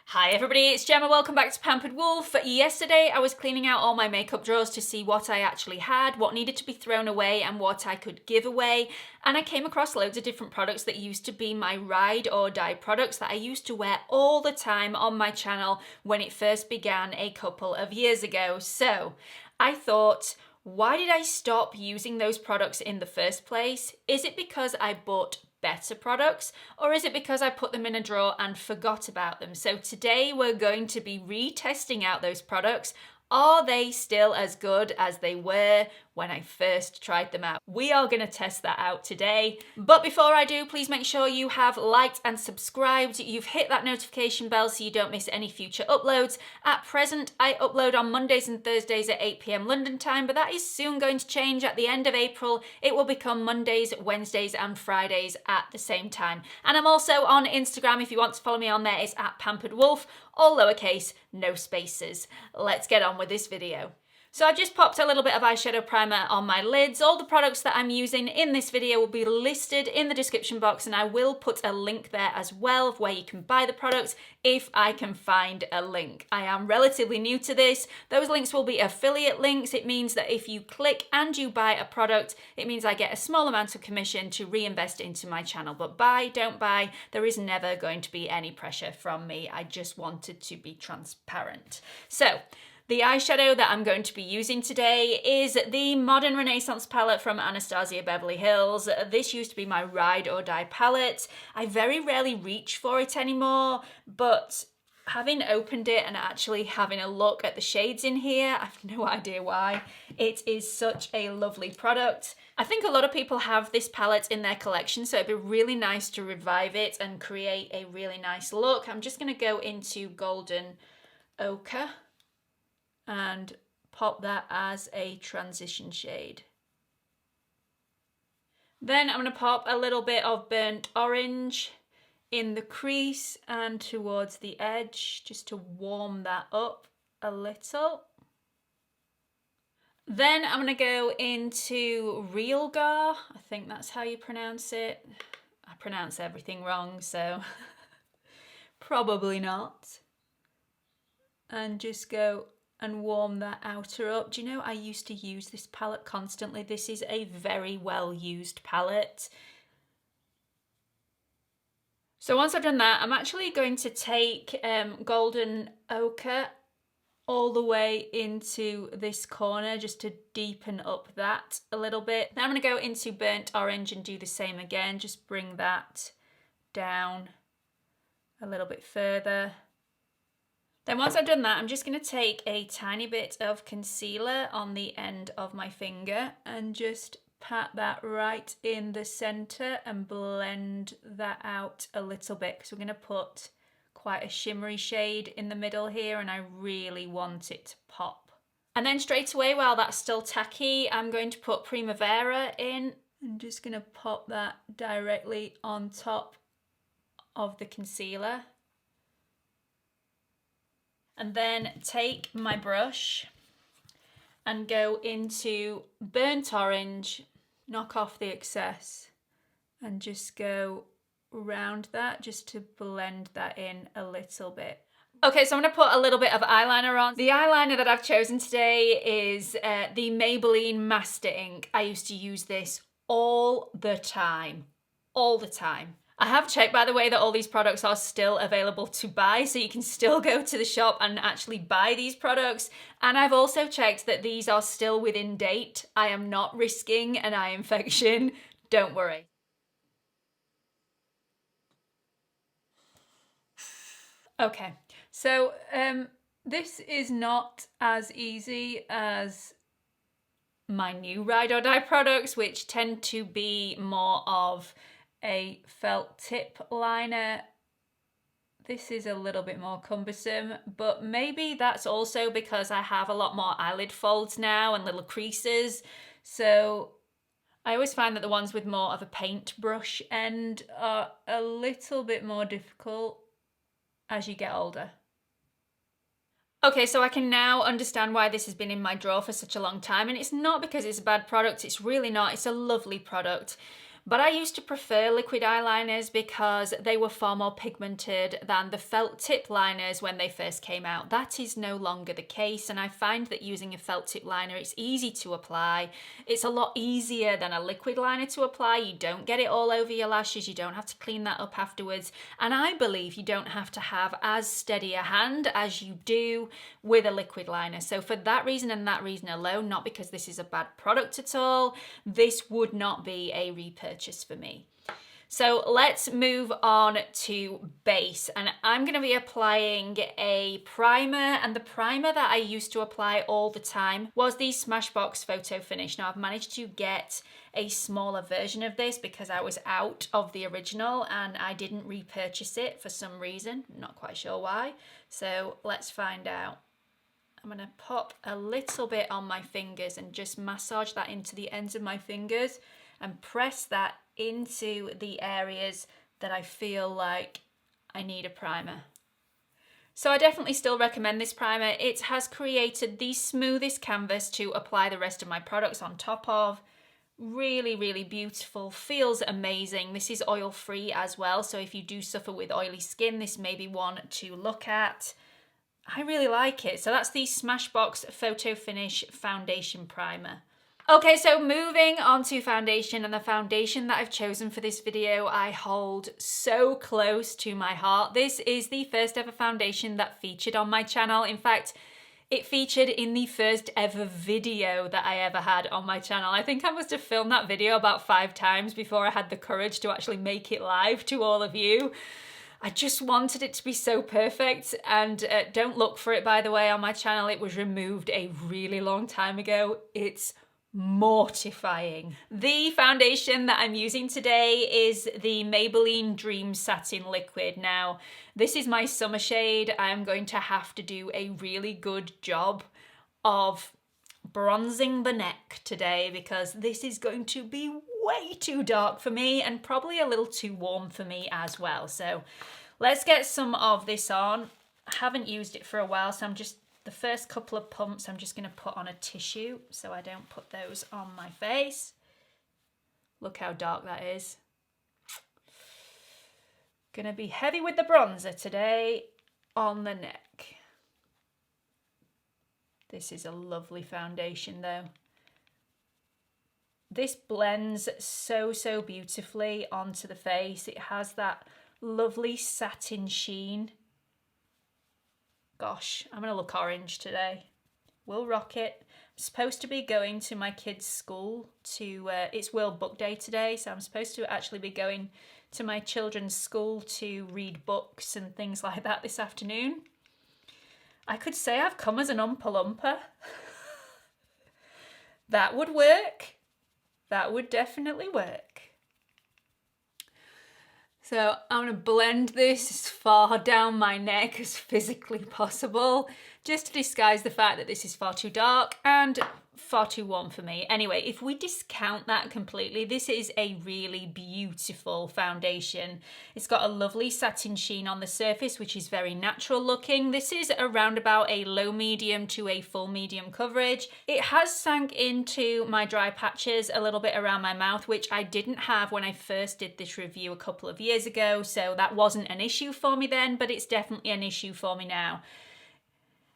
Hi everybody, it's Gemma, welcome back to Pampered Wolf. Yesterday I was cleaning out all my makeup drawers to see what I actually had, what needed to be thrown away and what I could give away, and I came across loads of different products that used to be my ride or die products that I used to wear all the time on my channel when it first began a couple of years ago. So I thought, why did I stop using those products in the first place? Is it because I bought better products, or is it because I put them in a drawer and forgot about them? So today we're going to be retesting out those products. Are they still as good as they were when I first tried them out? We are going to test that out today. But before I do, please make sure you have liked and subscribed. You've hit that notification bell so you don't miss any future uploads. At present, I upload on Mondays and Thursdays at 8 p.m. London time, but that is soon going to change. At the end of April, it will become Mondays, Wednesdays, and Fridays at the same time. And I'm also on Instagram. If you want to follow me on there, it's at Pampered Wolf, all lowercase, no spaces. Let's get on with this video. So I've just popped a little bit of eyeshadow primer on my lids. All the products that I'm using in this video will be listed in the description box, and I will put a link there as well of where you can buy the products if I can find a link. I am relatively new to this. Those links will be affiliate links. It means that if you click and you buy a product, it means I get a small amount of commission to reinvest into my channel. But buy, don't buy, there is never going to be any pressure from me. I just wanted to be transparent. So, the eyeshadow that I'm going to be using today is the Modern Renaissance palette from Anastasia Beverly Hills. This used to be my ride or die palette. I very rarely reach for it anymore, but having opened it and actually having a look at the shades in here, I have no idea why. It is such a lovely product. I think a lot of people have this palette in their collection, so it'd be really nice to revive it and create a really nice look. I'm just going to go into Golden Ochre and pop that as a transition shade. Then I'm going to pop a little bit of burnt orange in the crease and towards the edge just to warm that up a little. Then I'm going to go into Real Gar. I think that's how you pronounce it. I pronounce everything wrong, so probably not. And just go and warm that outer up. Do you know, I used to use this palette constantly. This is a very well used palette. So once I've done that, I'm actually going to take Golden Ochre all the way into this corner just to deepen up that a little bit. Then I'm going to go into Burnt Orange and do the same again. Just bring that down a little bit further. Then once I've done that, I'm just going to take a tiny bit of concealer on the end of my finger and just pat that right in the center and blend that out a little bit, because we're going to put quite a shimmery shade in the middle here and I really want it to pop. And then straight away, while that's still tacky, I'm going to put Primavera in. I'm just going to pop that directly on top of the concealer. And then take my brush and go into Burnt Orange, knock off the excess, and just go around that just to blend that in a little bit. Okay, so I'm going to put a little bit of eyeliner on. The eyeliner that I've chosen today is the Maybelline Master Ink. I used to use this all the time. All the time. I have checked, by the way, that all these products are still available to buy, so you can still go to the shop and actually buy these products. And I've also checked that these are still within date. I am not risking an eye infection, don't worry. Okay, so this is not as easy as my new ride or die products, which tend to be more of a felt tip liner. This is a little bit more cumbersome, but maybe that's also because I have a lot more eyelid folds now and little creases. So I always find that the ones with more of a paintbrush end are a little bit more difficult as you get older. Okay, so I can now understand why this has been in my drawer for such a long time, and it's not because it's a bad product, it's really not, it's a lovely product. But I used to prefer liquid eyeliners because they were far more pigmented than the felt tip liners when they first came out. That is no longer the case, and I find that using a felt tip liner, it's easy to apply. It's a lot easier than a liquid liner to apply. You don't get it all over your lashes, you don't have to clean that up afterwards, and I believe you don't have to have as steady a hand as you do with a liquid liner. So for that reason and that reason alone, not because this is a bad product at all, this would not be a repurchase for me. So let's move on to base, and I'm going to be applying a primer, and the primer that I used to apply all the time was the Smashbox Photo Finish. Now I've managed to get a smaller version of this because I was out of the original and I didn't repurchase it for some reason, not quite sure why. So let's find out. I'm going to pop a little bit on my fingers and just massage that into the ends of my fingers and press that into the areas that I feel like I need a primer. So I definitely still recommend this primer. It has created the smoothest canvas to apply the rest of my products on top of. Really, really beautiful, feels amazing. This is oil free as well, so if you do suffer with oily skin, this may be one to look at. I really like it. So that's the Smashbox Photo Finish Foundation Primer. Okay, so moving on to foundation, and the foundation that I've chosen for this video I hold so close to my heart. This is the first ever foundation that featured on my channel. In fact, it featured in the first ever video that I ever had on my channel. I think I must have filmed that video about 5 times before I had the courage to actually make it live to all of you. I just wanted it to be so perfect, and don't look for it, by the way, on my channel. It was removed a really long time ago. It's mortifying. The foundation that I'm using today is the Maybelline Dream Satin Liquid. Now, this is my summer shade. I'm going to have to do a really good job of bronzing the neck today because this is going to be way too dark for me and probably a little too warm for me as well. So let's get some of this on. I haven't used it for a while, so the first couple of pumps I'm just going to put on a tissue so I don't put those on my face. Look how dark that is. Gonna be heavy with the bronzer today on the neck. This is a lovely foundation though. This blends so, so beautifully onto the face. It has that lovely satin sheen. Gosh, I'm gonna look orange today. We'll rock it. I'm supposed to be going to my kids' school to, it's World Book Day today, so I'm supposed to actually be going to my children's school to read books and things like that this afternoon. I could say I've come as an Oompa Loompa. That would work. That would definitely work. So I'm going to blend this as far down my neck as physically possible, just to disguise the fact that this is far too dark and far too warm for me. Anyway, if we discount that completely, this is a really beautiful foundation. It's got a lovely satin sheen on the surface, which is very natural looking. This is around about a low medium to a full medium coverage. It has sank into my dry patches a little bit around my mouth, which I didn't have when I first did this review a couple of years ago, so that wasn't an issue for me then, but it's definitely an issue for me now.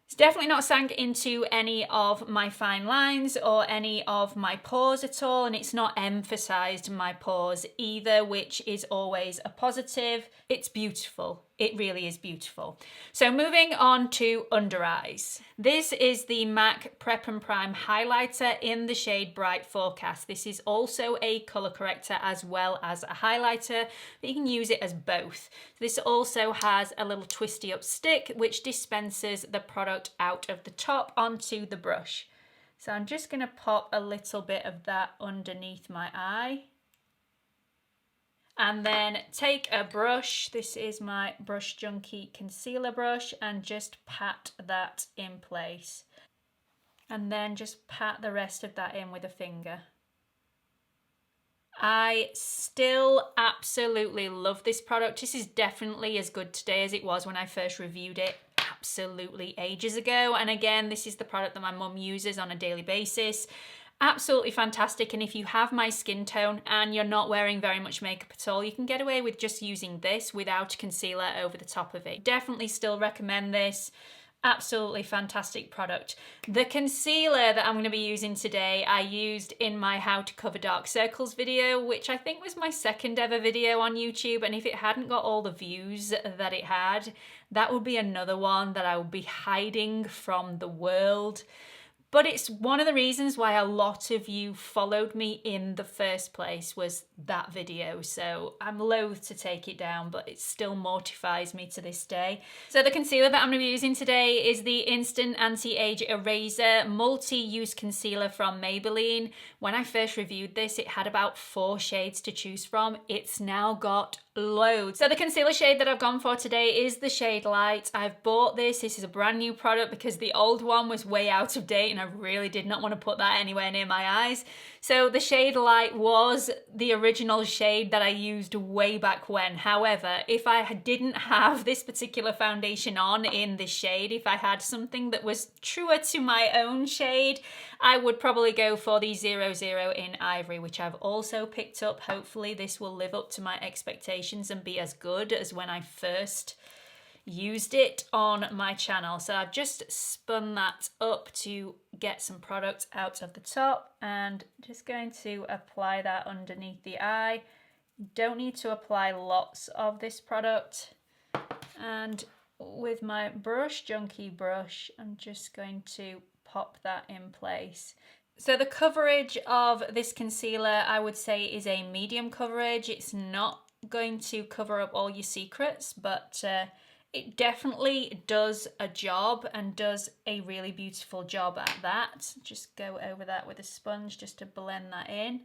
It's definitely not sank into any of my fine lines or any of my pores at all, and it's not emphasized my pores either, which is always a positive. It's beautiful. It really is beautiful. So moving on to under eyes. This is the MAC Prep and Prime highlighter in the shade Bright Forecast. This is also a color corrector as well as a highlighter, but you can use it as both. This also has a little twisty up stick which dispenses the product out of the top onto the brush. So I'm just going to pop a little bit of that underneath my eye. And then take a brush, this is my Brush Junkie concealer brush, and just pat that in place. And then just pat the rest of that in with a finger. I still absolutely love this product. This is definitely as good today as it was when I first reviewed it absolutely ages ago. And again, this is the product that my mum uses on a daily basis. Absolutely fantastic, and if you have my skin tone and you're not wearing very much makeup at all, you can get away with just using this without concealer over the top of it. Definitely still recommend this. Absolutely fantastic product. The concealer that I'm going to be using today, I used in my how to cover dark circles video, which I think was my second ever video on YouTube, and if it hadn't got all the views that it had, that would be another one that I would be hiding from the world. But it's one of the reasons why a lot of you followed me in the first place was that video. So I'm loath to take it down, but it still mortifies me to this day. So the concealer that I'm going to be using today is the Instant Anti-Age Eraser Multi-Use Concealer from Maybelline. When I first reviewed this, it had about 4 shades to choose from. It's now got loads. So the concealer shade that I've gone for today is the shade Light. I've bought this. This is a brand new product because the old one was way out of date and I really did not want to put that anywhere near my eyes. So the shade Light was the original shade that I used way back when. However, if I didn't have this particular foundation on in this shade, if I had something that was truer to my own shade, I would probably go for the 00 in Ivory, which I've also picked up. Hopefully this will live up to my expectations and be as good as when I first used it on my channel. So I've just spun that up to get some product out of the top and just going to apply that underneath the eye. Don't need to apply lots of this product. And with my brush, Junkie brush, I'm just going to pop that in place. So the coverage of this concealer, I would say, is a medium coverage. It's not going to cover up all your secrets, but it definitely does a job and does a really beautiful job at that. Just go over that with a sponge just to blend that in.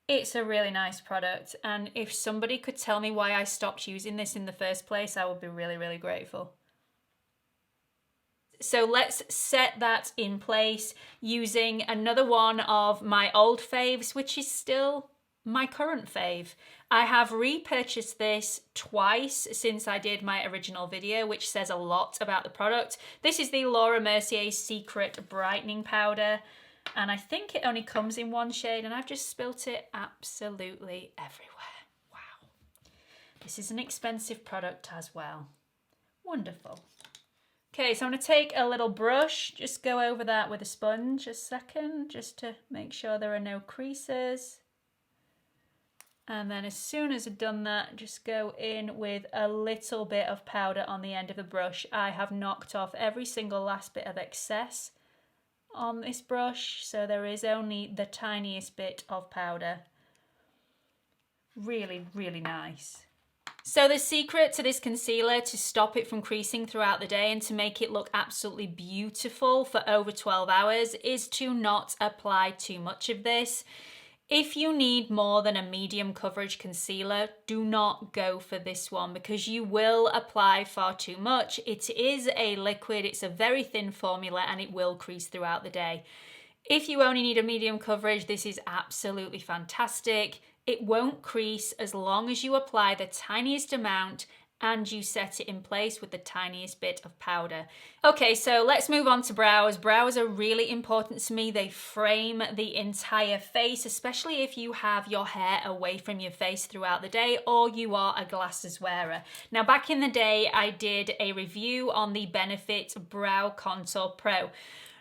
It's a really nice product, and if somebody could tell me why I stopped using this in the first place, I would be really, really grateful. So let's set that in place using another one of my old faves, which is still my current fave. I have repurchased this twice since I did my original video, which says a lot about the product. This is the Laura Mercier's Secret Brightening Powder, and I think it only comes in one shade, and I've just spilt it absolutely everywhere. Wow. This is an expensive product as well. Wonderful. Okay, so I'm going to take a little brush, just go over that with a sponge a second, just to make sure there are no creases. And then as soon as I've done that, just go in with a little bit of powder on the end of the brush. I have knocked off every single last bit of excess on this brush, so there is only the tiniest bit of powder. Really, really nice. So the secret to this concealer, to stop it from creasing throughout the day and to make it look absolutely beautiful for over 12 hours, is to not apply too much of this. If you need more than a medium coverage concealer, do not go for this one because you will apply far too much. It is a liquid, it's a very thin formula, and it will crease throughout the day. If you only need a medium coverage, this is absolutely fantastic. It won't crease as long as you apply the tiniest amount and you set it in place with the tiniest bit of powder. Okay, so let's move on to brows. Brows are really important to me. They frame the entire face, especially if you have your hair away from your face throughout the day or you are a glasses wearer. Now, back in the day, I did a review on the Benefit Brow Contour Pro.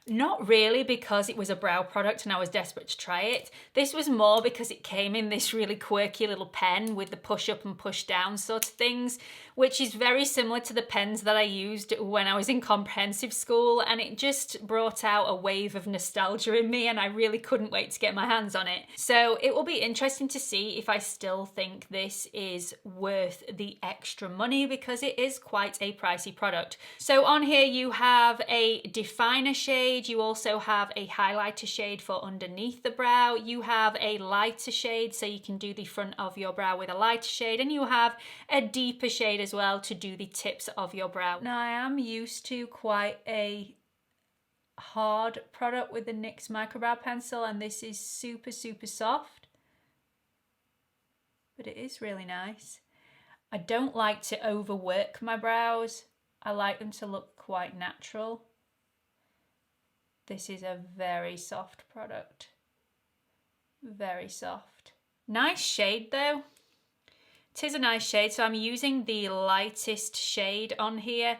Not really because it was a brow product and I was desperate to try it. This was more because it came in this really quirky little pen with the push up and push down sort of things, which is very similar to the pens that I used when I was in comprehensive school, and it just brought out a wave of nostalgia in me and I really couldn't wait to get my hands on it. So it will be interesting to see if I still think this is worth the extra money because it is quite a pricey product. So on here you have a definer shade. You also have a highlighter shade for underneath the brow. You have a lighter shade so you can do the front of your brow with a lighter shade, and you have a deeper shade as well to do the tips of your brow. Now I am used to quite a hard product with the NYX Microbrow Pencil, and this is super, super soft, but it is really nice. I don't like to overwork my brows. I like them to look quite natural. This is a very soft product. Very soft. Nice shade though. It is a nice shade, so I'm using the lightest shade on here.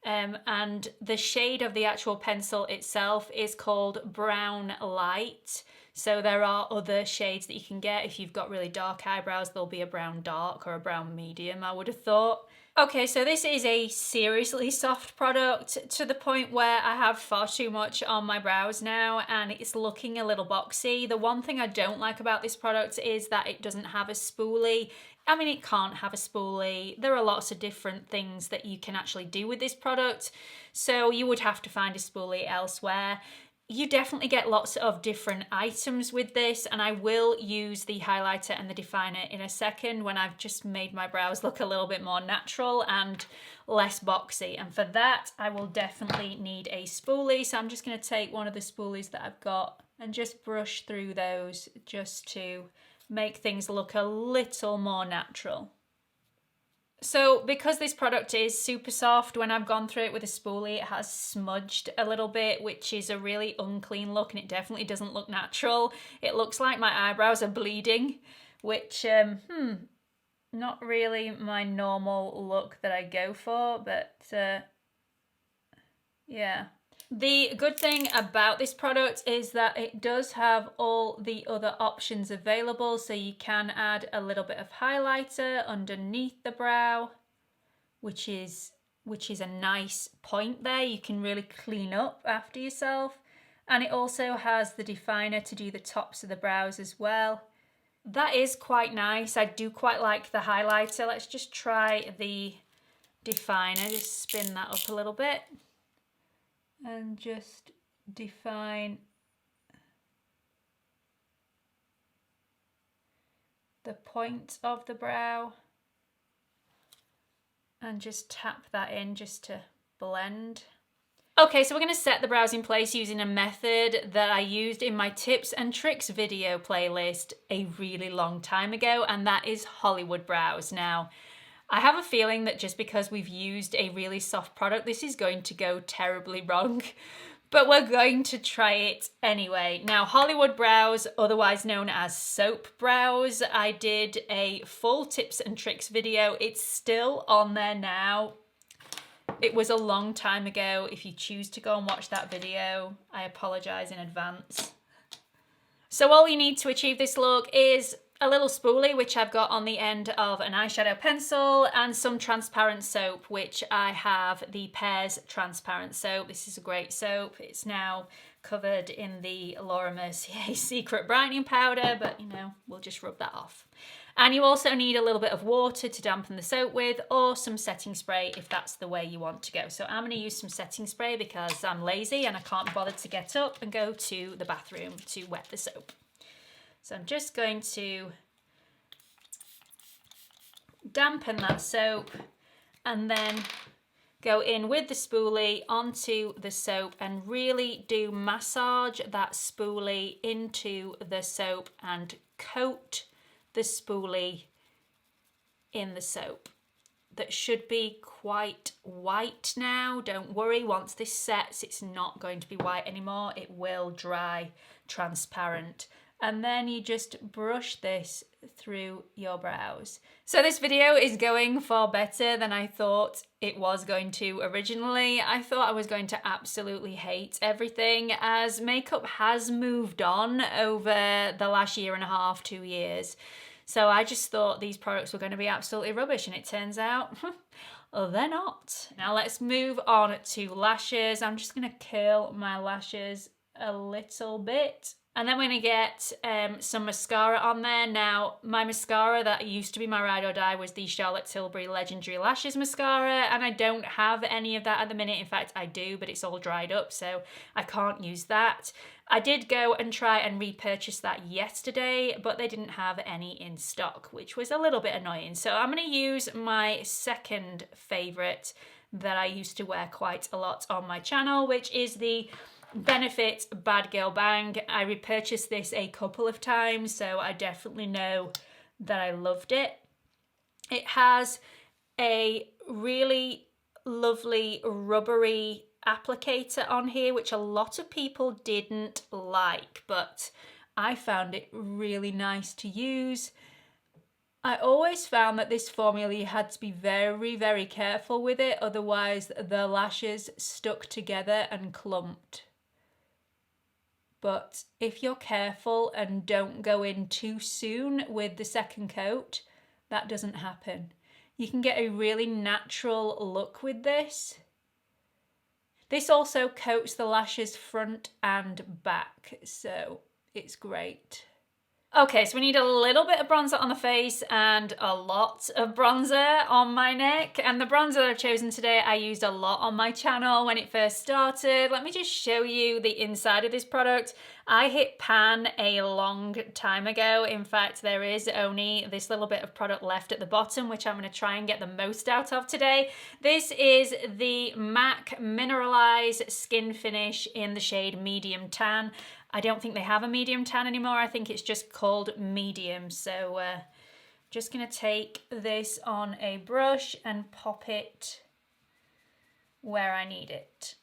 And the shade of the actual pencil itself is called Brown Light. So there are other shades that you can get. If you've got really dark eyebrows, there'll be a brown dark or a brown medium, I would have thought. Okay, so this is a seriously soft product to the point where I have far too much on my brows now and it's looking a little boxy. The one thing I don't like about this product is that it doesn't have a spoolie. I mean, it can't have a spoolie. There are lots of different things that you can actually do with this product, so you would have to find a spoolie elsewhere. You definitely get lots of different items with this, and I will use the highlighter and the definer in a second when I've just made my brows look a little bit more natural and less boxy. And for that, I will definitely need a spoolie. So I'm just going to take one of the spoolies that I've got and just brush through those just to make things look a little more natural. So because this product is super soft, when I've gone through it with a spoolie, it has smudged a little bit, which is a really unclean look, and it definitely doesn't look natural. It looks like my eyebrows are bleeding, which, not really my normal look that I go for, but yeah. The good thing about this product is that it does have all the other options available, so you can add a little bit of highlighter underneath the brow, which is a nice point there. You can really clean up after yourself. And it also has the definer to do the tops of the brows as well. That is quite nice. I do quite like the highlighter. Let's just try the definer. Just spin that up a little bit. And just define the point of the brow and just tap that in just to blend. Okay, so we're going to set the brows in place using a method that I used in my tips and tricks video playlist a really long time ago, and that is Hollywood brows. Now, I have a feeling that just because we've used a really soft product, this is going to go terribly wrong, but we're going to try it anyway. Now, Hollywood brows, otherwise known as soap brows, I did a full tips and tricks video. It's still on there now. It was a long time ago. If you choose to go and watch that video, I apologize in advance. So all you need to achieve this look is a little spoolie, which I've got on the end of an eyeshadow pencil, and some transparent soap, which I have the PEARS transparent soap. This is a great soap. It's now covered in the Laura Mercier secret brightening powder, but you know, we'll just rub that off. And you also need a little bit of water to dampen the soap with, or some setting spray if that's the way you want to go. So I'm going to use some setting spray because I'm lazy and I can't bother to get up and go to the bathroom to wet the soap. So I'm just going to dampen that soap and then go in with the spoolie onto the soap and really do massage that spoolie into the soap and coat the spoolie in the soap. That should be quite white now. Don't worry, once this sets, it's not going to be white anymore. It will dry transparent. And then you just brush this through your brows. So this video is going far better than I thought it was going to originally. I thought I was going to absolutely hate everything, as makeup has moved on over the last year and a half, 2 years. So I just thought these products were going to be absolutely rubbish, and it turns out they're not. Now let's move on to lashes. I'm just going to curl my lashes a little bit. And then we're going to get some mascara on there. Now, my mascara that used to be my ride or die was the Charlotte Tilbury Legendary Lashes Mascara, and I don't have any of that at the minute. In fact, I do, but it's all dried up, so I can't use that. I did go and try and repurchase that yesterday, but they didn't have any in stock, which was a little bit annoying. So I'm going to use my second favourite that I used to wear quite a lot on my channel, which is the Benefit Bad Girl Bang. I repurchased this a couple of times, so I definitely know that I loved it. It has a really lovely rubbery applicator on here, which a lot of people didn't like, but I found it really nice to use. I always found that this formula you had to be very, very careful with it, otherwise the lashes stuck together and clumped. But if you're careful and don't go in too soon with the second coat, that doesn't happen. You can get a really natural look with this. This also coats the lashes front and back, so it's great. Okay, so we need a little bit of bronzer on the face and a lot of bronzer on my neck. And the bronzer that I've chosen today, I used a lot on my channel when it first started. Let me just show you the inside of this product. I hit pan a long time ago. In fact, there is only this little bit of product left at the bottom, which I'm going to try and get the most out of today. This is the MAC Mineralize Skin Finish in the shade Medium Tan. I don't think they have a medium tan anymore. I think it's just called medium. So just gonna take this on a brush and pop it where I need it.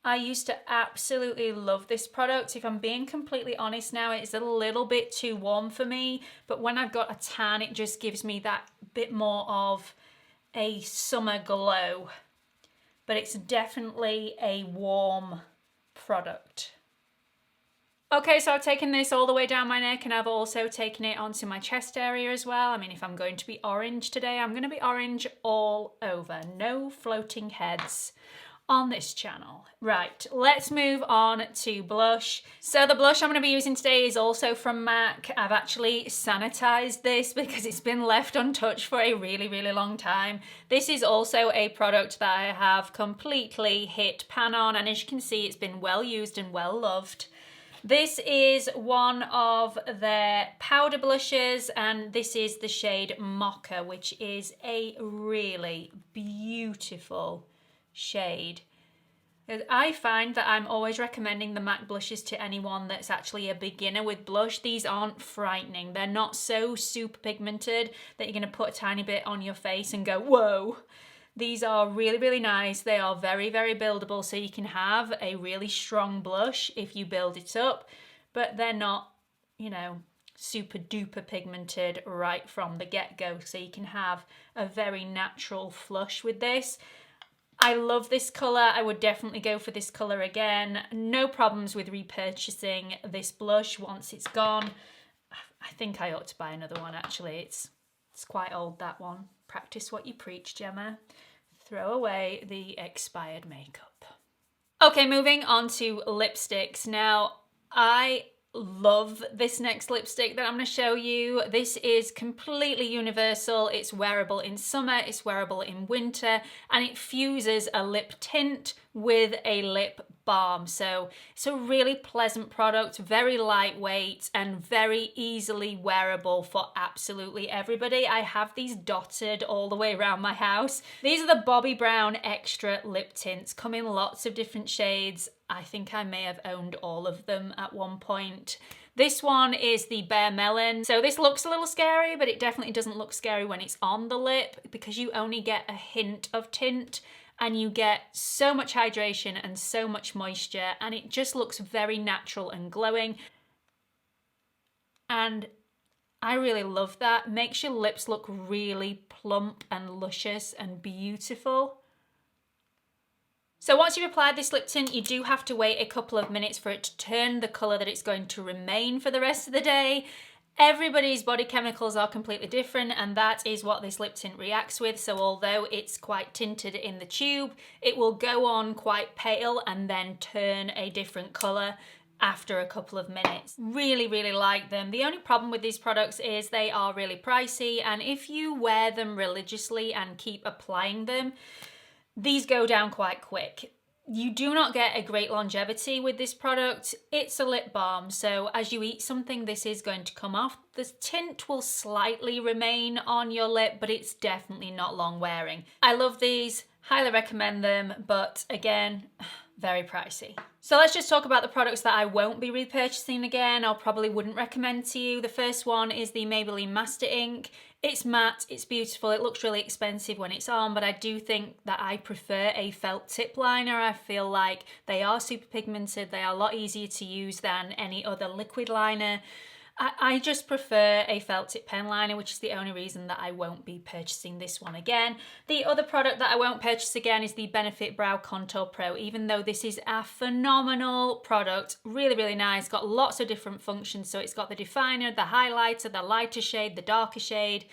I used to absolutely love this product. If I'm being completely honest now, it's a little bit too warm for me, but when I've got a tan, it just gives me that bit more of a summer glow. But it's definitely a warm product. Okay, so I've taken this all the way down my neck and I've also taken it onto my chest area as well. I mean, if I'm going to be orange today, I'm going to be orange all over. No floating heads on this channel. Right, let's move on to blush. So the blush I'm going to be using today is also from MAC. I've actually sanitized this because it's been left untouched for a really, really long time. This is also a product that I have completely hit pan on, and as you can see, it's been well used and well loved. This is one of their powder blushes, and this is the shade Mocha, which is a really beautiful shade. I find that I'm always recommending the MAC blushes to anyone that's actually a beginner with blush. These aren't frightening. They're not so super pigmented that you're going to put a tiny bit on your face and go, whoa. These are really, really nice. They are very, very buildable, so you can have a really strong blush if you build it up, but they're not, you know, super duper pigmented right from the get-go, so you can have a very natural flush with this. I love this colour. I would definitely go for this colour again. No problems with repurchasing this blush once it's gone. I think I ought to buy another one actually. It's quite old, that one. Practice what you preach, Gemma. Throw away the expired makeup. Okay, moving on to lipsticks. Now, I love this next lipstick that I'm going to show you. This is completely universal. It's wearable in summer, it's wearable in winter, and it fuses a lip tint with a lip balm. So it's a really pleasant product, very lightweight and very easily wearable for absolutely everybody. I have these dotted all the way around my house. These are the Bobbi Brown Extra lip tints, come in lots of different shades. I think I may have owned all of them at one point. This one is the Bare Melon. So this looks a little scary, but it definitely doesn't look scary when it's on the lip because you only get a hint of tint and you get so much hydration and so much moisture, and it just looks very natural and glowing. And I really love that. Makes your lips look really plump and luscious and beautiful. So once you've applied this lip tint, you do have to wait a couple of minutes for it to turn the colour that it's going to remain for the rest of the day. Everybody's body chemicals are completely different, and that is what this lip tint reacts with. So although it's quite tinted in the tube, it will go on quite pale and then turn a different colour after a couple of minutes. Really, really like them. The only problem with these products is they are really pricey, and if you wear them religiously and keep applying them, these go down quite quick. You do not get a great longevity with this product. It's a lip balm, so as you eat something, this is going to come off. The tint will slightly remain on your lip, but it's definitely not long wearing. I love these, highly recommend them, but again, very pricey. So let's just talk about the products that I won't be repurchasing again, or probably wouldn't recommend to you. The first one is the Maybelline Master Ink. It's matte, it's beautiful, it looks really expensive when it's on, but I do think that I prefer a felt tip liner. I feel like they are super pigmented, they are a lot easier to use than any other liquid liner. I just prefer a felt tip pen liner, which is the only reason that I won't be purchasing this one again. The other product that I won't purchase again is the Benefit Brow Contour Pro, even though this is a phenomenal product, really, really nice, got lots of different functions. So it's got the definer, the highlighter, the lighter shade, the darker shade.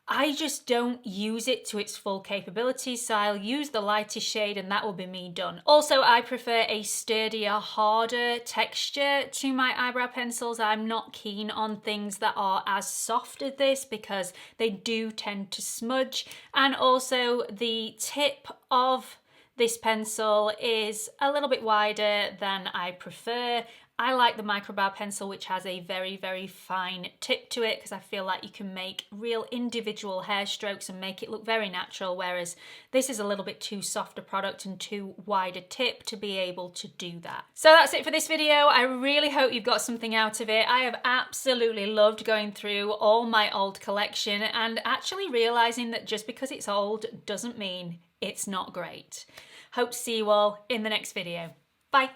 I just don't use it to its full capabilities, so I'll use the lightest shade and that will be me done. Also, I prefer a sturdier, harder texture to my eyebrow pencils. I'm not keen on things that are as soft as this because they do tend to smudge. And also the tip of this pencil is a little bit wider than I prefer. I like the microbrow pencil, which has a very, very fine tip to it because I feel like you can make real individual hair strokes and make it look very natural, whereas this is a little bit too soft a product and too wide a tip to be able to do that. So that's it for this video. I really hope you've got something out of it. I have absolutely loved going through all my old collection and actually realizing that just because it's old doesn't mean it's not great. Hope to see you all in the next video. Bye.